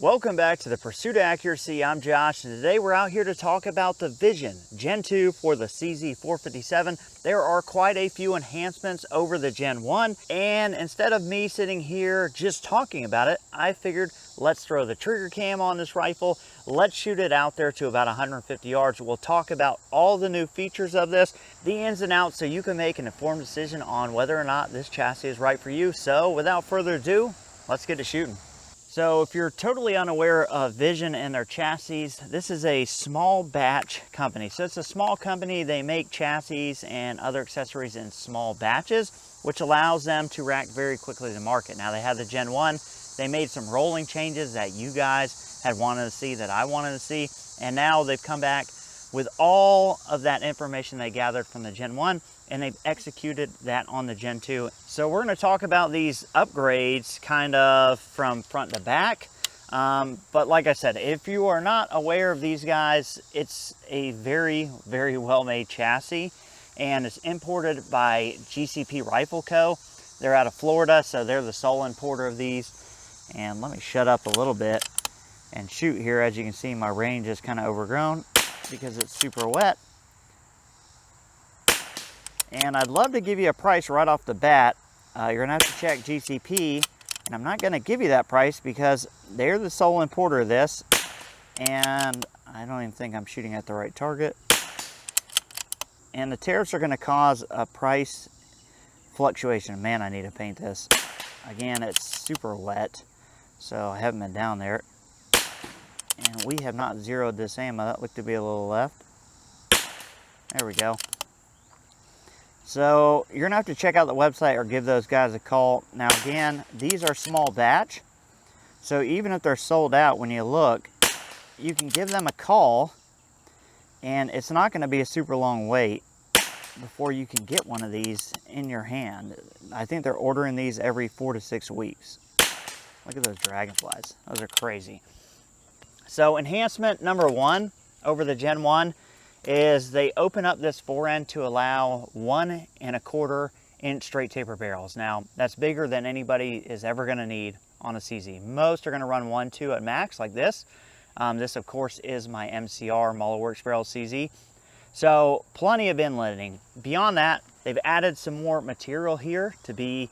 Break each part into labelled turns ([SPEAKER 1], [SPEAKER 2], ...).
[SPEAKER 1] Welcome back to the Pursuit of Accuracy. I'm Josh, and today we're out here to talk about the Vision Gen 2 for the CZ457. There are quite a few enhancements over the Gen 1, and instead of me sitting here just talking about it, I figured let's throw the trigger cam on this rifle, let's shoot it out there to about 150 yards. We'll talk about all the new features of this, the ins and outs, so you can make an informed decision on whether or not this chassis is right for you. So without further ado, let's get to shooting. So if you're totally unaware of Vision and their chassis, this is a small batch company. So it's a small company. They make chassis and other accessories in small batches, which allows them to react very quickly to the market. Now they have the Gen 1. They made some rolling changes that you guys had wanted to see, that I wanted to see. And now they've come back with all of that information they gathered from the Gen 1, and they've executed that on the Gen 2. So we're gonna talk about these upgrades kind of from front to back. But like I said, if you are not aware of these guys, it's a very, very well-made chassis, and it's imported by GCP Rifle Co. They're out of Florida, so they're the sole importer of these. And let me shut up a little bit and shoot here. As you can see, my range is kind of overgrown because it's super wet. And I'd love to give you a price right off the bat. You're gonna have to check GCP, and I'm not gonna give you that price because they're the sole importer of this, and I don't even think I'm shooting at the right target. And the tariffs are gonna cause a price fluctuation. Man, I need to paint this. Again, it's super wet, so I haven't been down there. And we have not zeroed this ammo. That looked to be a little left. There we go. So you're gonna have to check out the website or give those guys a call. Now again, these are small batch, so even if they're sold out, when you look, you can give them a call, and it's not gonna be a super long wait before you can get one of these in your hand. I think they're ordering these every 4 to 6 weeks. Look at those dragonflies, those are crazy. So enhancement number 1 over the Gen 1 is they open up this fore end to allow 1 1/4 inch straight taper barrels. Now that's bigger than anybody is ever going to need on a CZ. Most are going to run 1.2 at max like this. This of course is my MCR Works barrel CZ. So plenty of inletting. Beyond that, they've added some more material here to be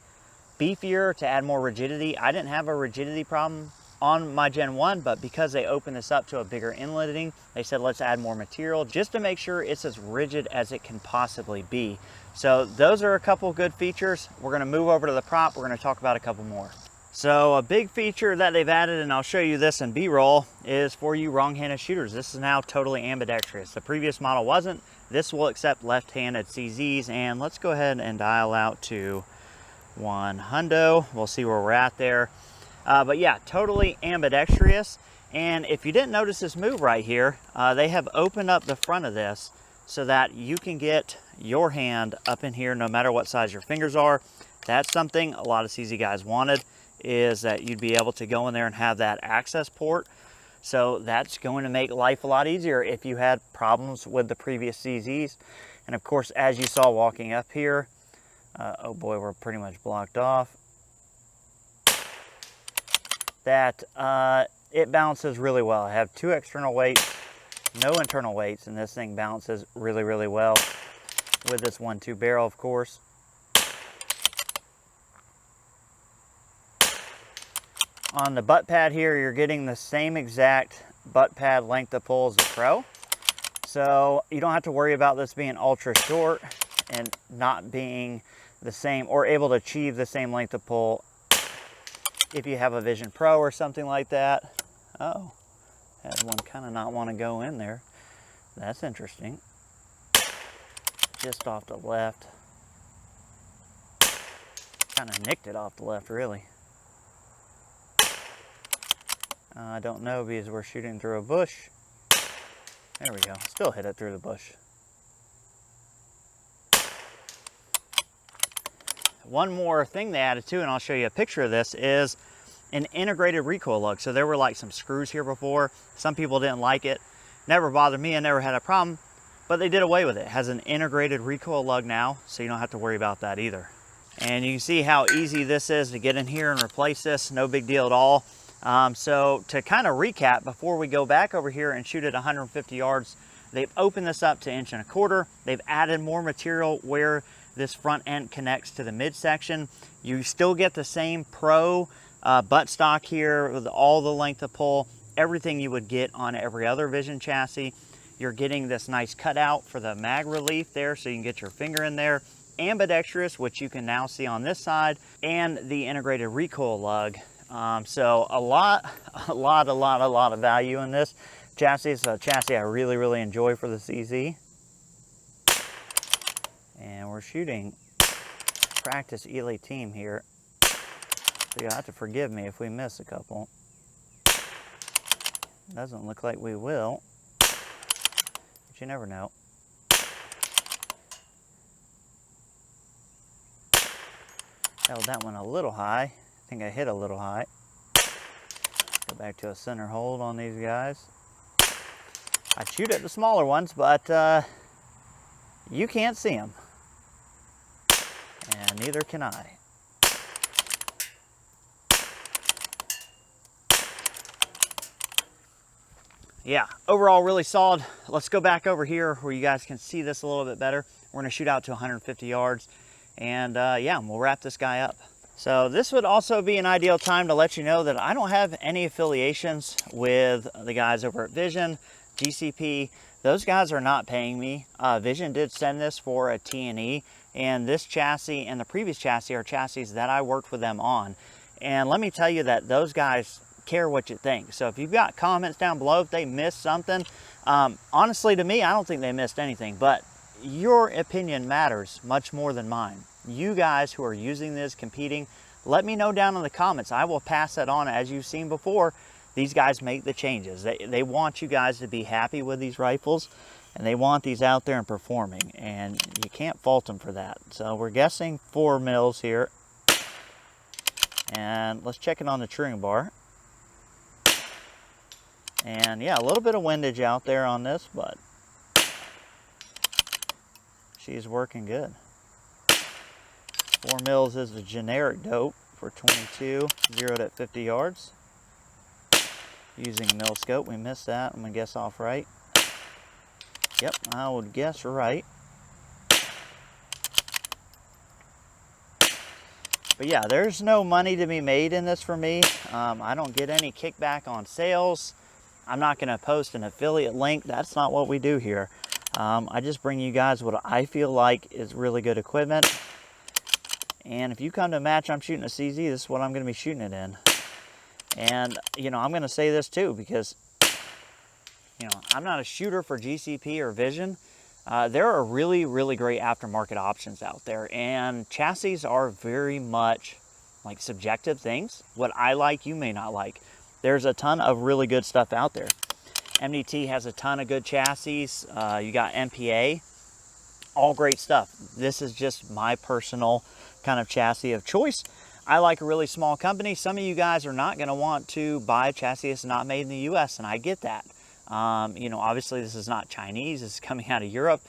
[SPEAKER 1] beefier, to add more rigidity. I didn't have a rigidity problem on my Gen 1, but because they opened this up to a bigger inletting, they said let's add more material just to make sure it's as rigid as it can possibly be. So those are a couple good features. We're going to move over to the prop. We're going to talk about a couple more. So a big feature that they've added, and I'll show you this in B-roll, is for you wrong-handed shooters. This is now totally ambidextrous. The previous model wasn't. This will accept left-handed CZs, and let's go ahead and dial out to 100. We'll see where we're at there. But yeah, totally ambidextrous. And if you didn't notice this move right here, they have opened up the front of this so that you can get your hand up in here no matter what size your fingers are. That's something a lot of CZ guys wanted, is that you'd be able to go in there and have that access port. So that's going to make life a lot easier if you had problems with the previous CZs. And of course, as you saw walking up here, oh boy, we're pretty much blocked off. That it bounces really well. I have 2 external weights, no internal weights, and this thing bounces really, really well with this 1.2 barrel, of course. On the butt pad here, you're getting the same exact butt pad length of pull as the Pro. So you don't have to worry about this being ultra short and not being the same, or able to achieve the same length of pull if you have a Vision Pro or something like that. Oh, had one kind of not want to go in there. That's interesting. Just off the left. Kind of nicked it off the left, really. I don't know because we're shooting through a bush. There we go. Still hit it through the bush. One more thing they added too, and I'll show you a picture of this, is an integrated recoil lug. So there were like some screws here before. Some people didn't like it. Never bothered me. I never had a problem, but they did away with it. It has an integrated recoil lug now, so you don't have to worry about that either. And you can see how easy this is to get in here and replace this. No big deal at all. So to kind of recap, before we go back over here and shoot at 150 yards, they've opened this up to 1 1/4 inches. They've added more material where this front end connects to the midsection. You still get the same Pro buttstock here with all the length of pull, everything you would get on every other Vision chassis. You're getting this nice cutout for the mag relief there, so you can get your finger in there. Ambidextrous, which you can now see on this side, and the integrated recoil lug. So a lot of value in this chassis. It's a chassis I really enjoy for the CZ. And we're shooting practice Ely team here, so you'll have to forgive me if we miss a couple. Doesn't look like we will, but you never know. Held that one a little high. I think I hit a little high. Go back to a center hold on these guys. I shoot at the smaller ones, but you can't see them. And neither can I. Yeah, overall really solid. Let's go back over here where you guys can see this a little bit better. We're gonna shoot out to 150 yards. And yeah, we'll wrap this guy up. So this would also be an ideal time to let you know that I don't have any affiliations with the guys over at Vision, GCP. Those guys are not paying me. Vision did send this for a T&E, and this chassis and the previous chassis are chassis that I worked with them on. And let me tell you that those guys care what you think. So if you've got comments down below, if they missed something, honestly to me, I don't think they missed anything, but your opinion matters much more than mine. You guys who are using this, competing, let me know down in the comments. I will pass that on. As you've seen before, these guys make the changes. They want you guys to be happy with these rifles, and they want these out there and performing, and you can't fault them for that. So we're guessing 4 mils here, and let's check it on the truing bar. And yeah, a little bit of windage out there on this, but she's working good. 4 mils is the generic dope for 22, 0 to 50 yards. Using a mil scope, we missed that. I'm gonna guess off right. Yep, I would guess right. But yeah, there's no money to be made in this for me. I don't get any kickback on sales. I'm not gonna post an affiliate link. That's not what we do here. I just bring you guys what I feel like is really good equipment. And if you come to a match I'm shooting a CZ, this is what I'm going to be shooting it in. And, you know, I'm going to say this too, because, you know, I'm not a shooter for GCP or Vision. There are really great aftermarket options out there. And chassis are very much like subjective things. What I like, you may not like. There's a ton of really good stuff out there. MDT has a ton of good chassis. You got MPA, all great stuff. This is just my personal kind of chassis of choice. I like a really small company. Some of you guys are not going to want to buy a chassis that's not made in the US, and I get that. You know, obviously this is not Chinese. This is coming out of Europe.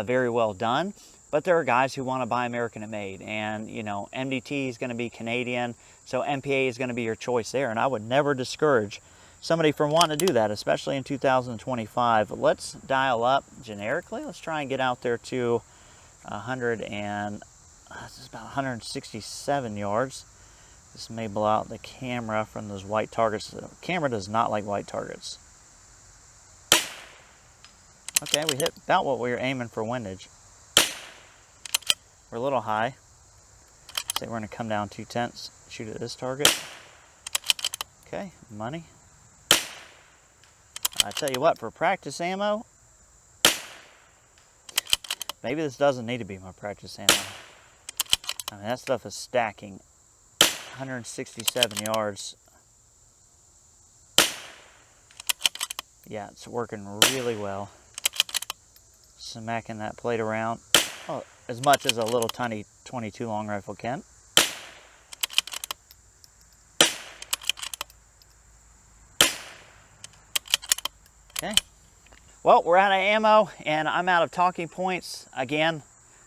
[SPEAKER 1] Very well done. But there are guys who want to buy American made, and you know, MDT is going to be Canadian, so MPA is going to be your choice there. And I would never discourage somebody from wanting to do that, especially in 2025. Let's dial up generically. Let's try and get out there to 167 yards. This may blow out the camera from those white targets. The camera does not like white targets. Okay, we hit about what we were aiming for windage. We're a little high. Say we're going to come down 2/10, shoot at this target. Okay, money. I tell you what, for practice ammo, maybe this doesn't need to be my practice ammo. I mean, that stuff is stacking. 167 yards. Yeah, it's working really well. Smacking that plate around. Oh, as much as a little tiny 22 long rifle can. Okay. Well, we're out of ammo and I'm out of talking points. Again,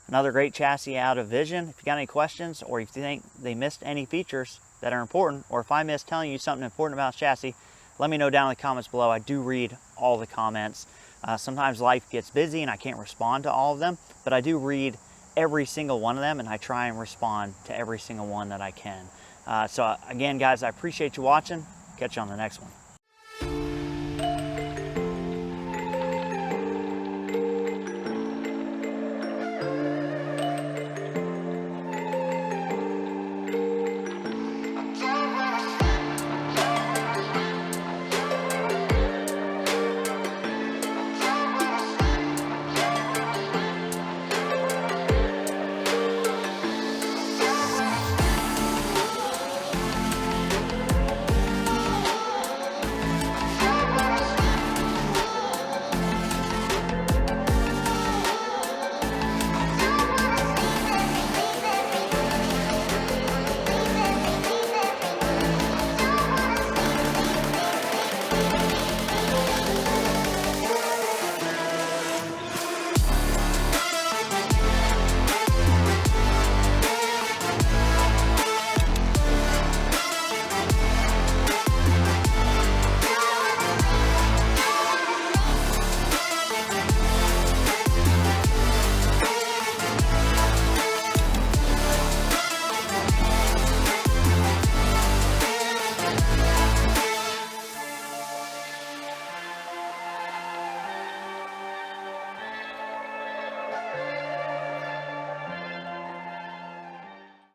[SPEAKER 1] another great chassis out of Vision. If you got any questions or if you think they missed any features, that are important, or if I miss telling you something important about this chassis, let me know down in the comments below. I do read all the comments. Sometimes life gets busy and I can't respond to all of them, but I do read every single one of them, and I try and respond to every single one that I can. So again, guys, I appreciate you watching. Catch you on the next one.